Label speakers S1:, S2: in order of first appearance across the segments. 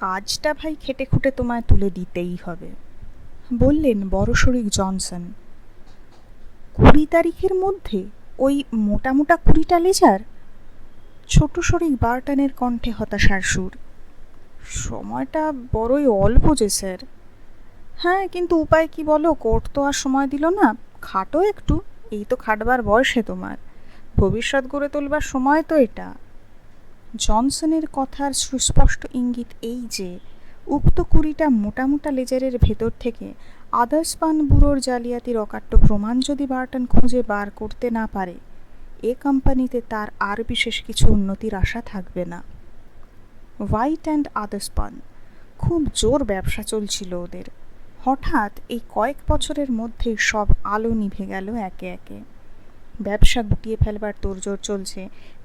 S1: কাজটা ভাই খেটে খুঁটে তোমায় তুলে দিতেই হবে, বললেন বড় শরিক জনসন। 20 তারিখের মধ্যে ওই মোটা মোটা 20টা লেজার? ছোট শরিক বার্টনের কণ্ঠে হতাশার সুর। সময়টা বড়ই অল্প যে স্যার। হ্যাঁ, কিন্তু উপায় কি বলো, কোর্ট তো আর সময় দিল না। খাটো একটু, এই তো খাটবার বয়সে তোমার, ভবিষ্যৎ গড়ে তোলবার সময় তো এটা। জনসনের কথার সুস্পষ্ট ইঙ্গিত এই যে উক্ত 20টা মোটা মোটা লেজারের ভেতর থেকে আদার্সপান ব্যুরোর জালিয়াতির অকাট্য প্রমাণ যদি বার্টন খুঁজে বার করতে না পারে, এ কোম্পানিতে তার আর বিশেষ কিছু উন্নতির আশা থাকবে না। হোয়াইট অ্যান্ড আদার্সপান খুব জোর ব্যবসা চলছিল ওদের। হঠাৎ এই কয়েক বছরের মধ্যেই সব আলো নিভে গেল একে একে। ব্যবসা গুটিয়ে ফেলবার তোড়জোড় চলছে,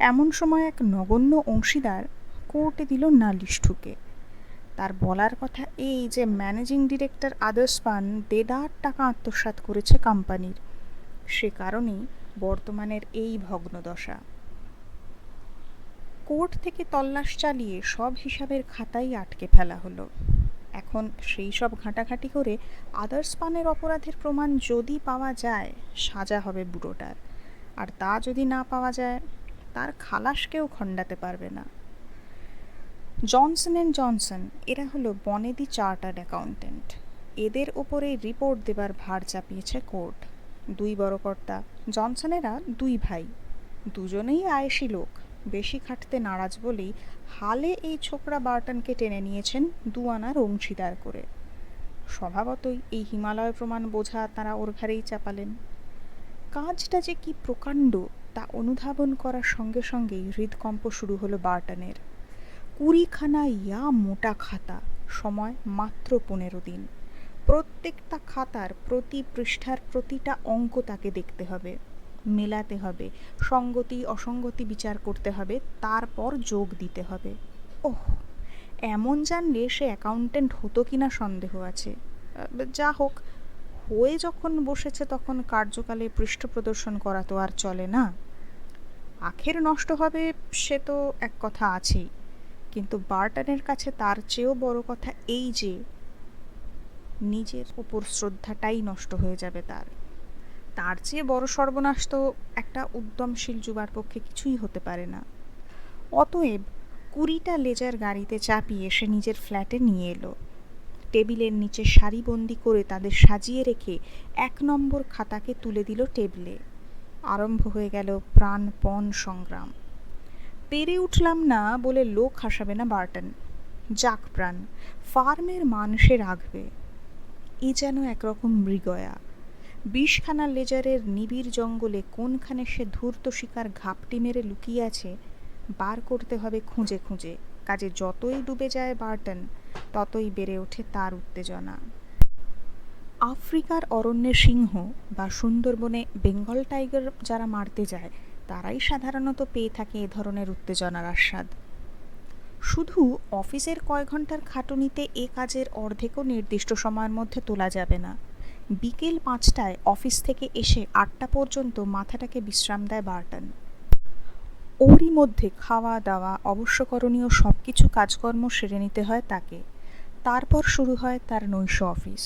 S1: এমন সময় এক নগণ্য অংশীদার কোর্টে দিল নালিশ ঠুকে। তার বলার কথা এই যে ম্যানেজিং ডিরেক্টর আদার্সপান দেদার টাকা আত্মসাৎ করেছে কোম্পানির, সে কারণেই বর্তমানের এই ভগ্নদশা। কোর্ট থেকে তল্লাশ চালিয়ে সব হিসাবের খাতাই আটকে ফেলা হলো। এখন সেই সব ঘাঁটাঘাঁটি করে আদার্সপানের অপরাধের প্রমাণ যদি পাওয়া যায়, সাজা হবে বুড়োটার। আর তা যদি না পাওয়া যায়, তার খালাস কেউ খণ্ডাতে পারবে না। জনসন অ্যান্ড জনসন এরা হলো বনেদি চার্টার্ড অ্যাকাউন্টেন্ট। এদের ওপরে রিপোর্ট দেবার ভার চাপিয়েছে কোর্ট। দুই বড় কর্তা জনসনেরা দুই ভাই, দুজনেই আয়েশি লোক, বেশি খাটতে নারাজ বলেই হালে এই ছোকরা বার্টনকে টেনে নিয়েছেন 2 আনার অংশীদার করে। স্বভাবতই এই হিমালয় প্রমাণ বোঝা তারা ওর ঘাড়েই চাপালেন। কাজটা যে কি প্রকাণ্ড তা অনুধাবন করার সঙ্গে সঙ্গেই হৃদকম্প শুরু হলো বার্টনের। 20খানা ইয়া মোটা খাতা, সময় মাত্র 15 দিন। প্রত্যেকটা খাতার প্রতি পৃষ্ঠার প্রতিটা অঙ্ক তাকে দেখতে হবে, মেলাতে হবে, সঙ্গতি অসঙ্গতি বিচার করতে হবে, তারপর যোগ দিতে হবে। ওহ, এমন জানলে সে অ্যাকাউন্টেন্ট হতো কিনা সন্দেহ আছে। যা হোক, হয়ে যখন বসেছে তখন কার্যকালে পৃষ্ঠ প্রদর্শন করা তো আর চলে না। আখের নষ্ট হবে সে তো এক কথা আছেই, কিন্তু বার্টনের কাছে তার চেয়েও বড় কথা এই যে নিজের ওপর শ্রদ্ধাটাই নষ্ট হয়ে যাবে তার চেয়ে বড় সর্বনাশ তো একটা উদ্যমশীল যুবার পক্ষে কিছুই হতে পারে না। অতএব 20টা লেজার গাড়িতে চাপিয়ে সে নিজের ফ্ল্যাটে নিয়ে এলো। টেবিলের নিচে সারিবন্দি করে তাদের সাজিয়ে রেখে 1 নম্বর খাতাকে তুলে দিল টেবিলে। আরম্ভ হয়ে গেল প্রাণপণ সংগ্রাম। পেরে উঠলাম না বলে লোক হাসাবে না বার্টন। যাক প্রাণ, ফার্মের মান সে রাখবে। এ যেন একরকম মৃগয়া। 20খানা লেজারের নিবিড় জঙ্গলে কোনখানে সে ধূর্ত শিকার ঘাপটি মেরে লুকিয়ে আছে, বার করতে হবে খুঁজে খুঁজে। কাজে যতই ডুবে যায় বার্টন, ততই বেড়ে ওঠে তার উত্তেজনা। আফ্রিকার অরণ্যের সিংহ বা সুন্দরবনে বেঙ্গল টাইগার যারা মারতে যায়, তারাই সাধারণত পেয়ে থাকে এ ধরনের উত্তেজনার আস্বাদ। শুধু অফিসের কয়েক ঘন্টার খাটুনিতে এ কাজের অর্ধেকও নির্দিষ্ট সময়ের মধ্যে তোলা যাবে না। বিকেল 5টায় অফিস থেকে এসে 8টা পর্যন্ত মাথাটাকে বিশ্রাম দেয় বার্টন। ওরই মধ্যে খাওয়া দাওয়া অবশ্যকরণীয় সব কিছু কাজকর্ম সেরে নিতে হয় তাকে। তারপর শুরু হয় তার নৈশ অফিস।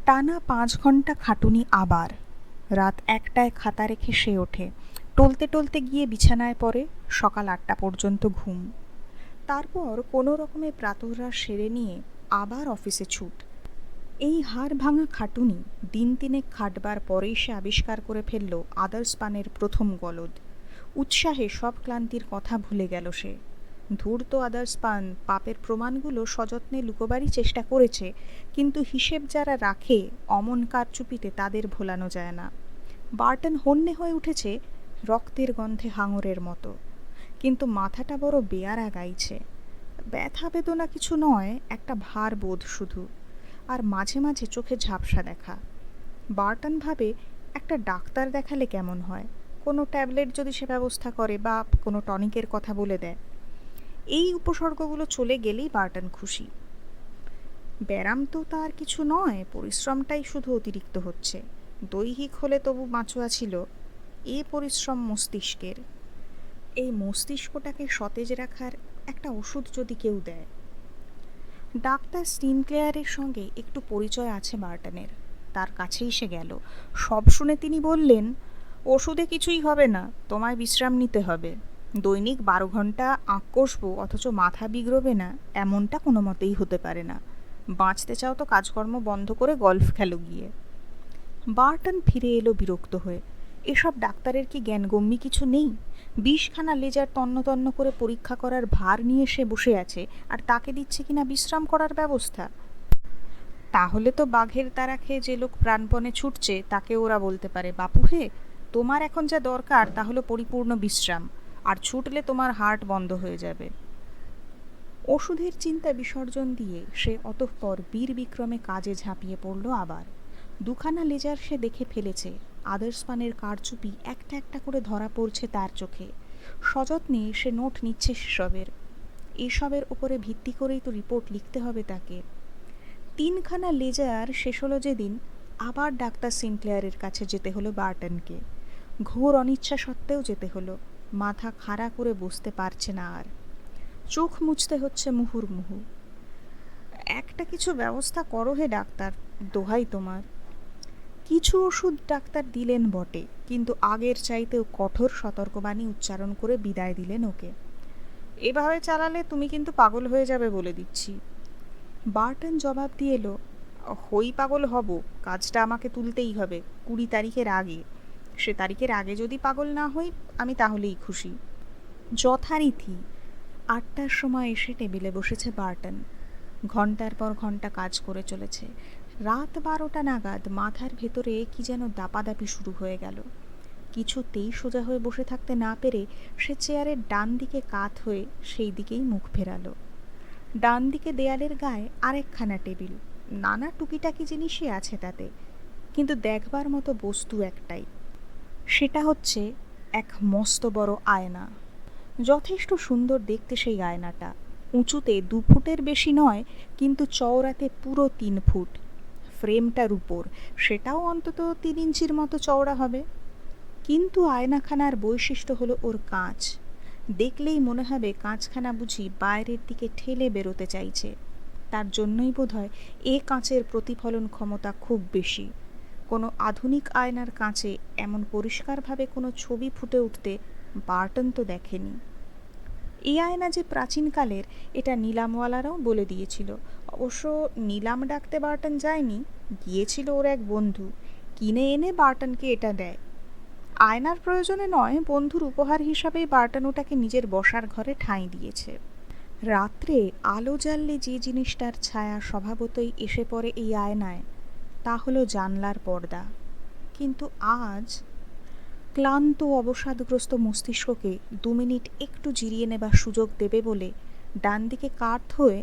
S1: টানা 5 ঘন্টা খাটুনি। আবার রাত 1টায় খাতা রেখে সে ওঠে, টলতে টলতে গিয়ে বিছানায় পড়ে। সকাল 8টা পর্যন্ত ঘুম। তারপর কোনো রকমে প্রাতঃরাশ সেরে নিয়ে আবার অফিসে ছুট। এই হাড় ভাঙা খাটুনি দিন 3 খাটবার পরেই সে আবিষ্কার করে ফেলল আদার্সপানের প্রথম গলদ। উৎসাহে সব ক্লান্তির কথা ভুলে গেল সে। ধূর্ত আদার্সপান পাপের প্রমাণগুলো সযত্নে লুকোবারই চেষ্টা করেছে, কিন্তু হিসেব যারা রাখে অমন কারচুপিতে তাদের ভোলানো যায় না। বার্টন হন্যে হয়ে উঠেছে রক্তের গন্ধে হাঙরের মতো, কিন্তু মাথাটা বড় বেয়ারা গাইছে। ব্যথা বেদনা কিছু নয়, একটা ভার বোধ শুধু, আর মাঝে মাঝে চোখে ঝাপসা দেখা। বার্টন ভাবে একটা ডাক্তার দেখালে কেমন হয়, কোনো ট্যাবলেট যদি সে ব্যবস্থা করে বা কোনো টনিকের কথা বলে দেয়। এই উপসর্গগুলো চলে গেলেই বার্টন খুশি। ব্যারাম তো তার কিছু নয়, পরিশ্রমটাই শুধু অতিরিক্ত হচ্ছে। দৈহিক হলে তবু বাঁচোয়া ছিল, এ পরিশ্রম মস্তিষ্কের। এই মস্তিষ্কটাকে সতেজ রাখার একটা ওষুধ যদি কেউ দেয়, ডাক্তার স্টিনক্লেয়ারের সঙ্গে একটু পরিচয় আছে বার্টনের। তার কাছেই সে গেল। সব শুনে তিনি বললেন, ওষুধে কিছুই হবে না, তোমায় বিশ্রাম নিতে হবে। দৈনিক 12 ঘন্টা আঁক কষবো অথচ মাথা বিগড়বে না, এমনটা কোনো মতেই হতে পারে না। বাঁচতে চাও তো কাজকর্ম বন্ধ করে গল্ফ খেলো গিয়ে। বার্টন ফিরে এলো বিরক্ত হয়ে। এসব ডাক্তারের কি জ্ঞানগম্যি কিছু নেই? 20খানা লেজার তন্ন তন্ন করে পরীক্ষা করার ভার নিয়ে সে বসে আছে, আর তাকে দিচ্ছে কিনা বিশ্রাম করার ব্যবস্থা। তাহলে তো বাঘের তাড়া খেয়ে যে লোক প্রাণপণে ছুটছে তাকে ওরা বলতে পারে, বাপু হে, তোমার এখন যা দরকার তা হলো পরিপূর্ণ বিশ্রাম, আর ছুটলে তোমার হার্ট বন্ধ হয়ে যাবে। ওষুধের চিন্তা বিসর্জন দিয়ে সে অতঃপর বীর বিক্রমে কাজে ঝাঁপিয়ে পড়ল আবার। 2খানা লেজার সে দেখে ফেলেছে। আদার্সপানের কারচুপি একটা একটা করে ধরা পড়ছে তার চোখে। সযত্নে সে নোট নিচ্ছে সেসবের। এসবের উপরে ভিত্তি করেই তো রিপোর্ট লিখতে হবে তাকে। 3খানা লেজার শেষ হলো যেদিন, আবার ডাক্তার সিনক্লেয়ারের কাছে যেতে হলো বার্টনকে। ঘোর অনিচ্ছা সত্ত্বেও যেতে হলো। মাথা খাড়া করে বসতে পারছে না আর। চোখ মুছতে হচ্ছে মুহুর্মুহু। একটা কিছু ব্যবস্থা করো হে ডাক্তার, দোহাই তোমার। কিছু ওষুধ ডাক্তার দিলেন বটে, কিন্তু আগের চাইতেও কঠোর সতর্কবাণী উচ্চারণ করে বিদায় দিলেন ওকে। এভাবে চালালে তুমি কিন্তু পাগল হয়ে যাবে বলে দিচ্ছি। বার্টন জবাব দিয়ে এলো, হই পাগল হব, কাজটা আমাকে তুলতেই হবে 20 তারিখের আগে। সে তারিখের আগে যদি পাগল না হই আমি তাহলেই খুশি। যথারীতি 8টার সময় এসে টেবিলে বসেছে বার্টন। ঘন্টার পর ঘন্টা কাজ করে চলেছে। রাত 12টা নাগাদ মাথার ভেতরে কি যেন দাপাদাপি শুরু হয়ে গেল। কিছুতেই সোজা হয়ে বসে থাকতে না পেরে সে চেয়ারের ডান দিকে কাত হয়ে সেই দিকেই মুখ ফেরালো। ডান দিকে দেয়ালের গায়ে আরেকখানা টেবিল। নানা টুকিটাকি জিনিসই আছে তাতে, কিন্তু দেখবার মতো বস্তু একটাই। সেটা হচ্ছে এক মস্ত বড় আয়না। যথেষ্ট সুন্দর দেখতে সেই আয়নাটা। উঁচুতে 2 ফুটের বেশি নয়, কিন্তু চওড়াতে পুরো 3 ফুট। ফ্রেমটার উপর সেটাও অন্তত 3 ইঞ্চির মতো চওড়া হবে। কিন্তু আয়নাখানার বৈশিষ্ট্য হলো ওর কাঁচ। দেখলেই মনে হবে কাঁচখানা বুঝি বাইরের দিকে ঠেলে বেরোতে চাইছে। তার জন্যই বোধহয় এ কাঁচের প্রতিফলন ক্ষমতা খুব বেশি। কোনো আধুনিক আয়নার কাঁচে এমন পরিষ্কারভাবে কোনো ছবি ফুটে উঠতে বার্টন তো দেখেনি। এই আয়না যে প্রাচীনকালের এটা নিলামওয়ালারাও বলে দিয়েছিল। অবশ্য নিলাম ডাকতে বার্টন যায়নি, গিয়েছিল ওর এক বন্ধু, কিনে এনে বার্টনকে এটা দেয়। আয়নার প্রয়োজনে নয়, বন্ধুর উপহার হিসাবেই বার্টন ওটাকে নিজের বসার ঘরে ঠাঁই দিয়েছে। রাত্রে আলো জ্বাললে যে জিনিসটার ছায়া স্বভাবতই এসে পড়ে এই আয়নায়, তা হলো জানলার পর্দা। কিন্তু আজ ক্লান্ত অবসাদগ্রস্ত মস্তিষ্ককে 2 মিনিট একটু জিরিয়ে নেবার সুযোগ দেবে বলে ডান দিকে কাত হয়ে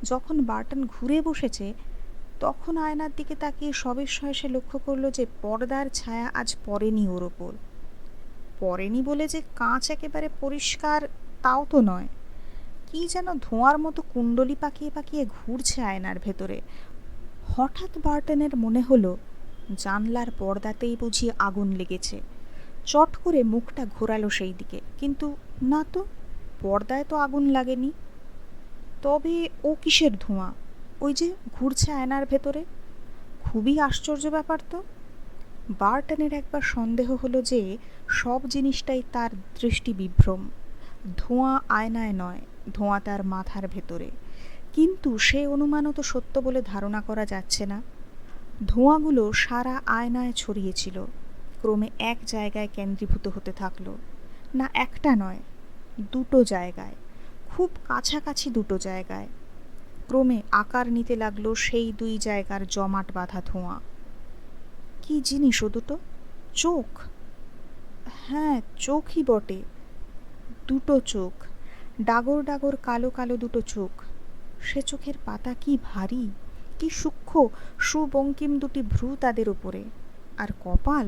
S1: যখন বার্টন ঘুরে বসেছে, তখন আয়নার দিকে তাকিয়ে সবিস্ময়ে সে লক্ষ্য করল যে পর্দার ছায়া আজ পড়েনি ওর ওপর। পড়েনি বলে যে কাঁচ একেবারে পরিষ্কার তাও তো নয়। কি যেন ধোঁয়ার মতো কুণ্ডলি পাকিয়ে পাকিয়ে ঘুরছে আয়নার ভেতরে। হঠাৎ বার্টনের মনে হলো জানলার পর্দাতেই বুঝি আগুন লেগেছে। চট করে মুখটা ঘোরালো সেই দিকে, কিন্তু না তো, পর্দায় তো আগুন লাগেনি। তবে ও কিসের ধোঁয়া? ওই যে ঘুরছে আয়নার ভেতরে। খুবই আশ্চর্য ব্যাপার তো। বার্টনের একবার সন্দেহ হলো যে সব জিনিসটাই তার দৃষ্টি বিভ্রম। ধোঁয়া আয়নায় নয়, ধোঁয়া তার মাথার ভেতরে। কিন্তু সে অনুমানও তো সত্য বলে ধারণা করা যাচ্ছে না। ধোঁয়াগুলো সারা আয়নায় ছড়িয়েছিল, ক্রমে এক জায়গায় কেন্দ্রীভূত হতে থাকলো। না, একটা নয়, 2টো জায়গায়, খুব কাছাকাছি 2টো জায়গায়। ক্রমে আকার নিতে লাগলো সেই 2 জায়গার জমাট বাঁধা ধোঁয়া। কি জিনিস ও দুটো? চোখ। হ্যাঁ, চোখই বটে। 2টো চোখ, ডাগর ডাগর কালো কালো 2টো চোখ। সে চোখের পাতা কি ভারী, কি সূক্ষ্ম সুবঙ্কিম 2টি ভ্রু তাদের উপরে। আর কপাল,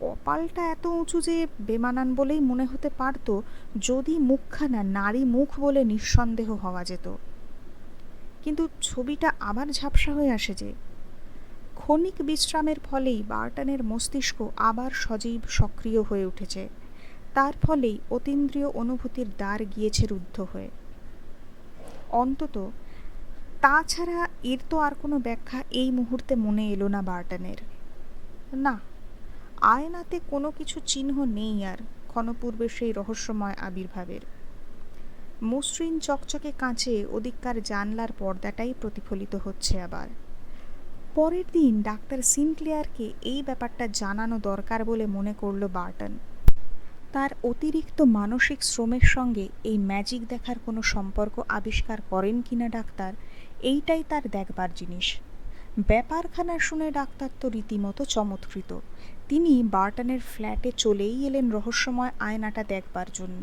S1: কপালটা এত উঁচু যে বেমানান বলেই মনে হতে পারত যদি মুখখানা নারী মুখ বলে নিঃসন্দেহ হওয়া যেত। কিন্তু ছবিটা আবার ঝাপসা হয়ে আসে যে। ক্ষণিক বিশ্রামের ফলেই বার্টনের মস্তিষ্ক আবার সজীব সক্রিয় হয়ে উঠেছে। তার ফলেই অতীন্দ্রিয় অনুভূতির দ্বার গিয়েছে রুদ্ধ হয়ে। অন্তত তাছাড়া এর তো আর কোনো ব্যাখ্যা এই মুহূর্তে মনে এলো না বার্টনের। না, আয়নাতে কোনো কিছু চিহ্ন নেই আর ক্ষণপূর্বে সেই রহস্যময় আবির্ভাবের। মসৃণ চকচকে কাঁচে ওদিককার জানলার পর্দাটাই প্রতিফলিত হচ্ছে আবার। পরের দিন ডাক্তার সিনক্লেয়ারকে এই ব্যাপারটা জানানো দরকার বলে মনে করল বার্টন। তার অতিরিক্ত মানসিক শ্রমের সঙ্গে এই ম্যাজিক দেখার কোনো সম্পর্ক আবিষ্কার করেন কিনা ডাক্তার, এইটাই তার দেখবার জিনিস। ব্যাপারখানা শুনে ডাক্তার তো রীতিমতো চমৎকৃত। তিনি বার্টনের ফ্ল্যাটে চলেই এলেন রহস্যময় আয়নাটা দেখবার জন্য।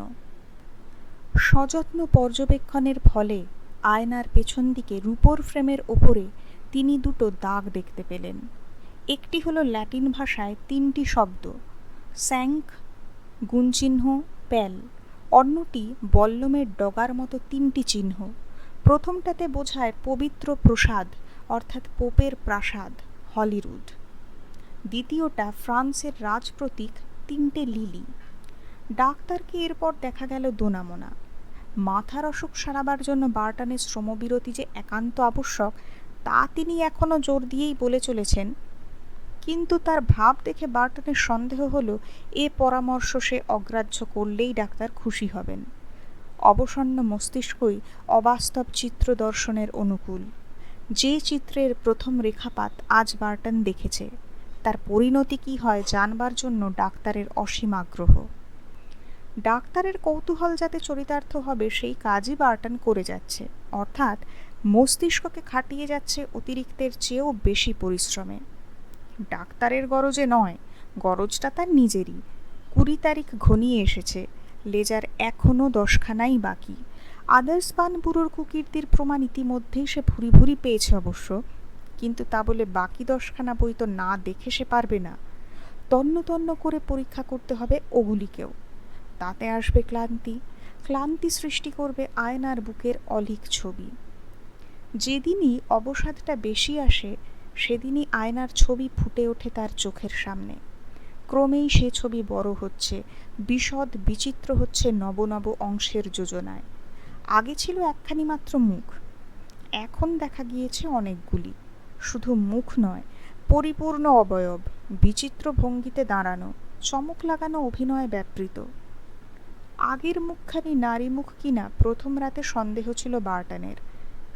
S1: সযত্ন পর্যবেক্ষণের ফলে আয়নার পেছন দিকে রূপোর ফ্রেমের ওপরে তিনি দুটো দাগ দেখতে পেলেন। একটি হলো ল্যাটিন ভাষায় 3টি শব্দ, স্যাঙ্ক, গুণচিহ্ন, প্যাল। অন্যটি বল্লমের ডগার মতো 3টি চিহ্ন। প্রথমটাতে বোঝায় পবিত্র প্রসাদ, অর্থাৎ পোপের প্রাসাদ, হলিরুড। দ্বিতীয়টা ফ্রান্সের রাজপ্রতীক 3টে লিলি। ডাক্তারকে এরপর দেখা গেল দোনামোনা। মাথার অসুখ সারাবার জন্য বার্টনের শ্রমবিরতি যে একান্ত আবশ্যক তা তিনি এখনও জোর দিয়েই বলে চলেছেন, কিন্তু তার ভাব দেখে বার্টনের সন্দেহ হলো এ পরামর্শ সে অগ্রাহ্য করলেই ডাক্তার খুশি হবেন। অবসন্ন মস্তিষ্কই অবাস্তব চিত্র দর্শনের অনুকূল। যে চিত্রের প্রথম রেখাপাত আজ বার্টন দেখেছে তার পরিণতি কী হয় জানবার জন্য ডাক্তারের অসীম আগ্রহ। ডাক্তারের কৌতূহল যাতে চরিতার্থ হবে সেই কাজই বার্টন করে যাচ্ছে, অর্থাৎ মস্তিষ্ককে খাটিয়ে যাচ্ছে অতিরিক্তের চেয়েও বেশি পরিশ্রমে। ডাক্তারের গরজে নয়, গরজটা তার নিজেরই। 20 তারিখ ঘনিয়ে এসেছে, লেজার এখনও 10খানাই বাকি। আদার্সপান ব্যুরোর কুকীর্তির প্রমাণ ইতিমধ্যেই সে ভুরি ভুরি পেয়েছে অবশ্য, কিন্তু তা বলে বাকি 10খানা বই তো না দেখে সে পারবে না। তন্ন তন্ন করে পরীক্ষা করতে হবে ওগুলিকেও। তাতে আসবে ক্লান্তি, ক্লান্তি সৃষ্টি করবে আয়নার বুকের অলিক ছবি। যেদিনই অবসাদটা বেশি আসে সেদিনই আয়নার ছবি ফুটে ওঠে তার চোখের সামনে। ক্রমেই সে ছবি বড় হচ্ছে, বিশদ বিচিত্র হচ্ছে নব নব অংশের যোজনায়। আগে ছিল একখানি মাত্র মুখ, এখন দেখা গিয়েছে অনেকগুলি। শুধু মুখ নয়, পরিপূর্ণ অবয়ব, বিচিত্র ভঙ্গিতে দাঁড়ানো, চমক লাগানো অভিনয় ব্যাপৃত। আগের মুখখানি নারী মুখ কিনা প্রথম রাতে সন্দেহ ছিল বার্টনের।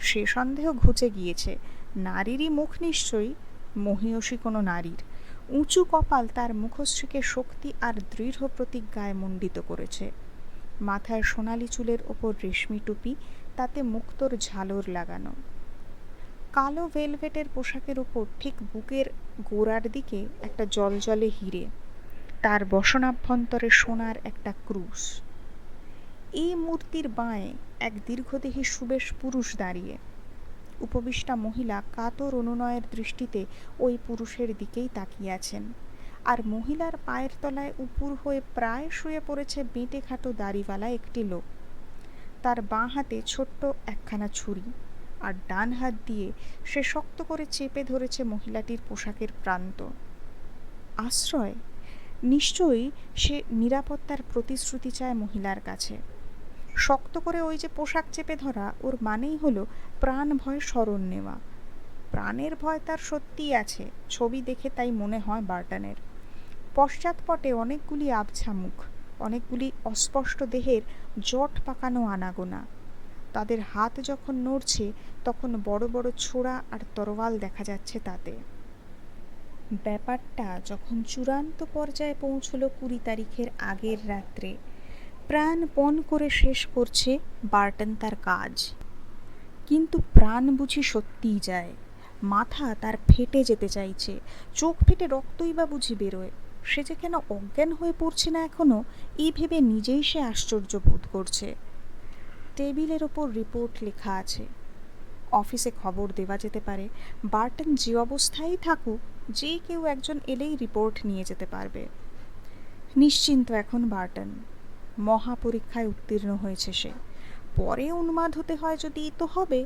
S1: সে সন্দেহ ঘুচে গিয়েছে। নারীরই মুখ নিশ্চয়ই, মহীয়সী কোনো নারীর। উঁচু কপাল তার মুখশ্রীকে শক্তি আর দৃঢ় প্রতিজ্ঞায় মণ্ডিত করেছে। মাথায় সোনালি চুলের ওপর রেশমি টুপি, তাতে মুক্তোর ঝালর লাগানো। কালো ভেলভেটের পোশাকের ওপর ঠিক বুকের গোড়ার দিকে একটা জলজলে হিরে, তার বসনাভ্যন্তরে সোনার একটা ক্রুশ। এই মূর্তির বাঁয়ে এক দীর্ঘদেহী সুবেশ পুরুষ দাঁড়িয়ে। উপবিষ্টা মহিলা কাতর অনুনয়ের দৃষ্টিতে ওই পুরুষের দিকেই তাকিয়ে আছেন, আর মহিলার পায়ের তলায় উপুর হয়ে প্রায় শুয়ে পড়েছে বেঁটে খাটো দাড়িওয়ালা একটি লোক। তার বাঁ হাতে ছোট্ট একখানা ছুরি, আর ডান হাত দিয়ে সে শক্ত করে চেপে ধরেছে মহিলাটির পোশাকের প্রান্ত। আশ্রয়, নিশ্চয়ই সে নিরাপত্তার প্রতিশ্রুতি চায় মহিলার কাছে। শক্ত করে ওই যে পোশাক চেপে ধরা, ওর মানেই হলো প্রাণ ভয় শরণ নেওয়া। প্রাণের ভয় তার সত্যিই আছে, ছবি দেখে তাই মনে হয় বার্টনের। পশ্চাৎপটে অনেকগুলি আবছা মুখ, অনেকগুলি অস্পষ্ট দেহের জট পাকানো আনাগোনা। তাদের হাত যখন নড়ছে তখন বড় বড় ছোরা আর তরোয়াল দেখা যাচ্ছে তাতে। ব্যাপারটা যখন চূড়ান্ত পর্যায়ে পৌঁছলো 20 তারিখের আগের রাত্রে, প্রাণপণ করে শেষ করছে বার্টন তার কাজ। কিন্তু প্রাণ বুঝি সত্যিই যায়। মাথা তার ফেটে যেতে চাইছে, চোখ ফেটে রক্তই বা বুঝি বেরোয়। সে যে কেন অজ্ঞান হয়ে পড়ছে না এখনো, এই ভেবে নিজেই সে আশ্চর্য বোধ করছে। টেবিলের ওপর রিপোর্ট লেখা আছে। অফিসে খবর দেওয়া যেতে পারে। বার্টন যে অবস্থায় থাকুক, যে কেউ একজন এলেই রিপোর্ট নিয়ে যেতে পারবে। নিশ্চিন্ত এখন বার্টন। মহাপরীক্ষায় উত্তীর্ণ হয়েছে সে। পরে উন্মাদ হতে হয় যদি তো হবে,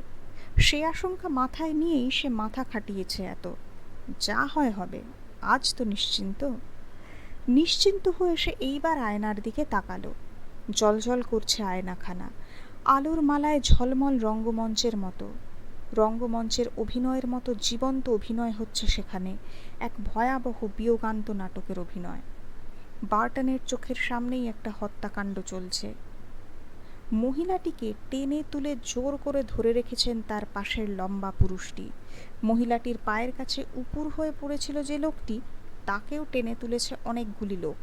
S1: সে আশঙ্কা মাথায় নিয়েই সে মাথা খাটিয়েছে এত। যা হয় হবে, আজ তো নিশ্চিন্ত। নিশ্চিন্ত হয়ে সে এইবার আয়নার দিকে তাকালো। জলজল করছে আয়নাখানা, আলোর মালায় ঝলমল রঙ্গমঞ্চের মতো। রঙ্গমঞ্চের অভিনয়ের মতো জীবন্ত অভিনয় হচ্ছে সেখানে, এক ভয়াবহ বিয়োগান্ত নাটকের অভিনয়। বার্টনের চোখের সামনেই একটা হত্যাকাণ্ড চলছে। মহিলাটিকে টেনে তুলে জোর করে ধরে রেখেছেন তার পাশের লম্বা পুরুষটি। মহিলাটির পায়ের কাছে উপুর হয়ে পড়েছিল যে লোকটি, তাকেও টেনে তুলেছে অনেকগুলি লোক।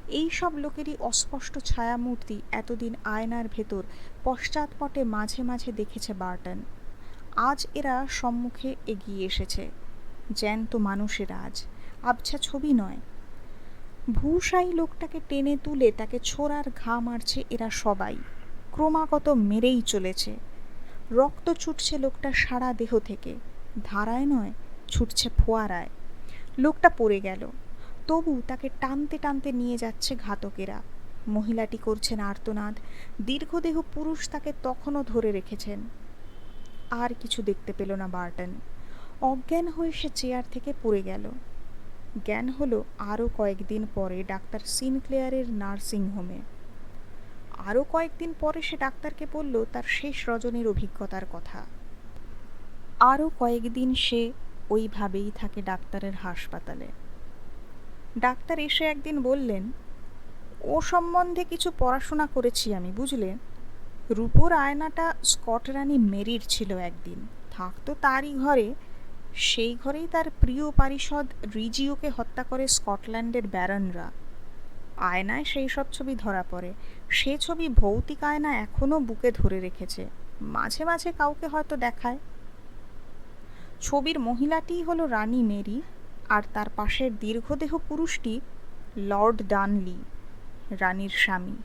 S1: এই সব লোকেরই অস্পষ্ট ছায়ামূর্তি এতদিন আয়নার ভেতর পশ্চাৎপটে মাঝে মাঝে দেখেছে বার্টন। আজ এরা সম্মুখে এগিয়ে এসেছে, জ্যান্ত মানুষের আজ, আবছা ছবি নয়। ভূষাই লোকটাকে টেনে তুলে তাকে ছোড়ার ঘা মারছে এরা সবাই, ক্রমাগত মেরেই চলেছে। রক্ত ছুটছে লোকটার সারা দেহ থেকে, ধারায় নয়, ছুটছে ফোয়ারায়। লোকটা পড়ে গেল, তবু তাকে টানতে টানতে নিয়ে যাচ্ছে ঘাতকেরা। মহিলাটি করছেন আর্তনাদ, দীর্ঘদেহ পুরুষ তাকে তখনও ধরে রেখেছেন। আর কিছু দেখতে পেল না বার্টন। অজ্ঞান হয়ে সে চেয়ার থেকে পড়ে গেল। জ্ঞান হলো আরও কয়েকদিন পরে ডাক্তার সিনক্লেয়ারের নার্সিংহোমে। আরও কয়েকদিন পরে সে ডাক্তারকে বলল তার শেষ রজনীর অভিজ্ঞতার কথা। আরও কয়েকদিন সে ওইভাবেই থাকে ডাক্তারের হাসপাতালে। ডাক্তার এসে একদিন বললেন, ও সম্বন্ধে কিছু পড়াশোনা করেছি আমি, বুঝলে। রূপোর আয়নাটা স্কট রানী মেরির ছিল একদিন, থাকতো তারই ঘরে। সেই ঘরেই তার প্রিয় পারিষদ রিজিওকে হত্যা করে স্কটল্যান্ডের ব্যারনরা। আয়নায় সেই সব ছবি ধরা পড়ে। সে ছবি ভৌতিক আয়না এখনো বুকে ধরে রেখেছে, মাঝে মাঝে কাউকে হয়তো দেখায়। ছবির মহিলাটিই হলো রানী মেরি, আর তার পাশের দীর্ঘদেহ পুরুষটি লর্ড ডানলি, রানীর স্বামী।